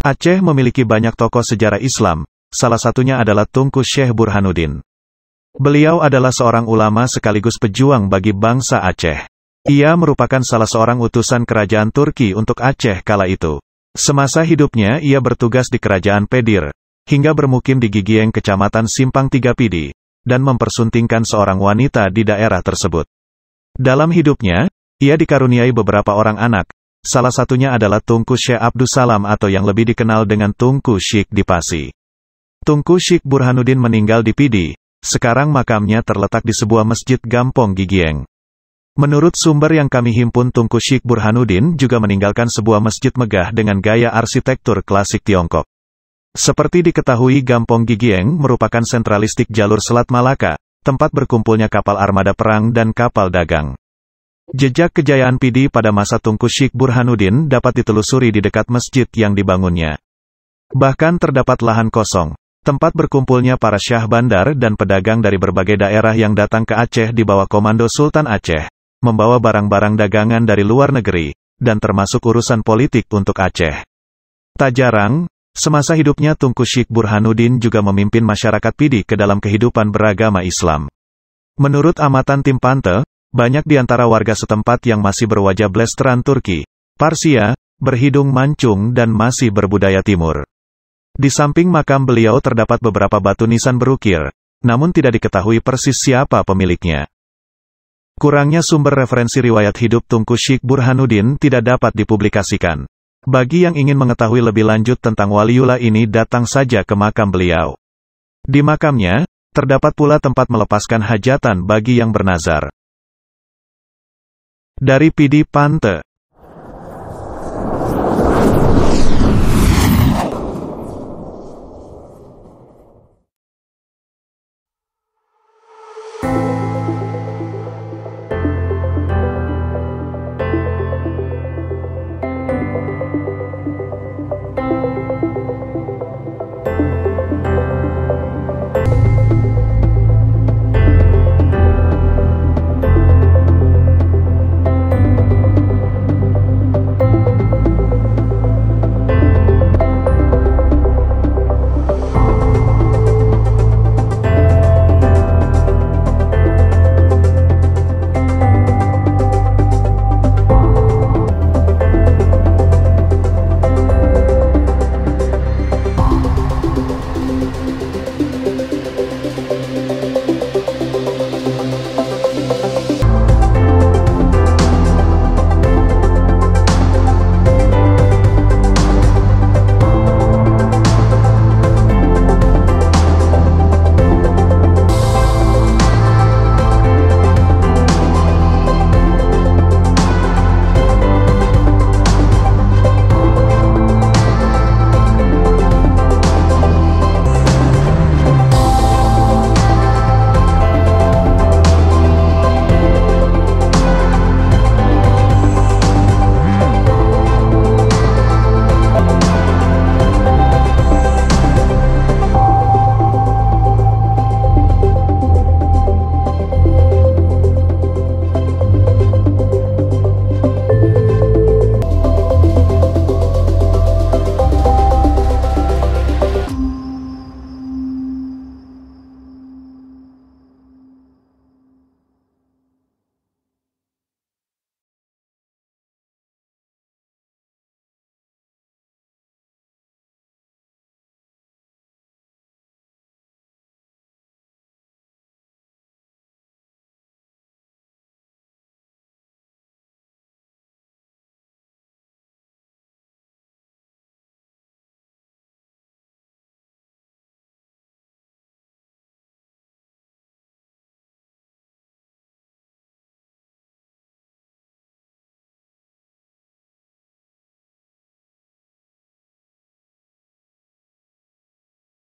Aceh memiliki banyak tokoh sejarah Islam, salah satunya adalah Tunku Syekh Burhanuddin. Beliau adalah seorang ulama sekaligus pejuang bagi bangsa Aceh. Ia merupakan salah seorang utusan kerajaan Turki untuk Aceh kala itu. Semasa hidupnya ia bertugas di kerajaan Pedir, hingga bermukim di Gigieng kecamatan Simpang Tiga Pidi, dan mempersuntingkan seorang wanita di daerah tersebut. Dalam hidupnya, ia dikaruniai beberapa orang anak, salah satunya adalah Tunku Syekh Abdussalam atau yang lebih dikenal dengan Tunku Syekh di Pasi. Tunku Syekh Burhanuddin meninggal di Pidi, sekarang makamnya terletak di sebuah masjid Gampong Gigieng. Menurut sumber yang kami himpun, Tunku Syekh Burhanuddin juga meninggalkan sebuah masjid megah dengan gaya arsitektur klasik Tiongkok. Seperti diketahui, Gampong Gigieng merupakan sentralistik jalur Selat Malaka, tempat berkumpulnya kapal armada perang dan kapal dagang. Jejak kejayaan Pidi pada masa Tunku Syekh Burhanuddin dapat ditelusuri di dekat masjid yang dibangunnya. Bahkan terdapat lahan kosong, tempat berkumpulnya para syah bandar dan pedagang dari berbagai daerah yang datang ke Aceh di bawah komando Sultan Aceh, membawa barang-barang dagangan dari luar negeri, dan termasuk urusan politik untuk Aceh. Tak jarang, semasa hidupnya Tunku Syekh Burhanuddin juga memimpin masyarakat Pidi ke dalam kehidupan beragama Islam. Menurut amatan tim Pante, banyak di antara warga setempat yang masih berwajah blasteran Turki, Parsia, berhidung mancung dan masih berbudaya timur. Di samping makam beliau terdapat beberapa batu nisan berukir, namun tidak diketahui persis siapa pemiliknya. Kurangnya sumber referensi riwayat hidup Tunku Syekh Burhanuddin tidak dapat dipublikasikan. Bagi yang ingin mengetahui lebih lanjut tentang waliullah ini, datang saja ke makam beliau. Di makamnya, terdapat pula tempat melepaskan hajatan bagi yang bernazar. Dari Pidi Pante.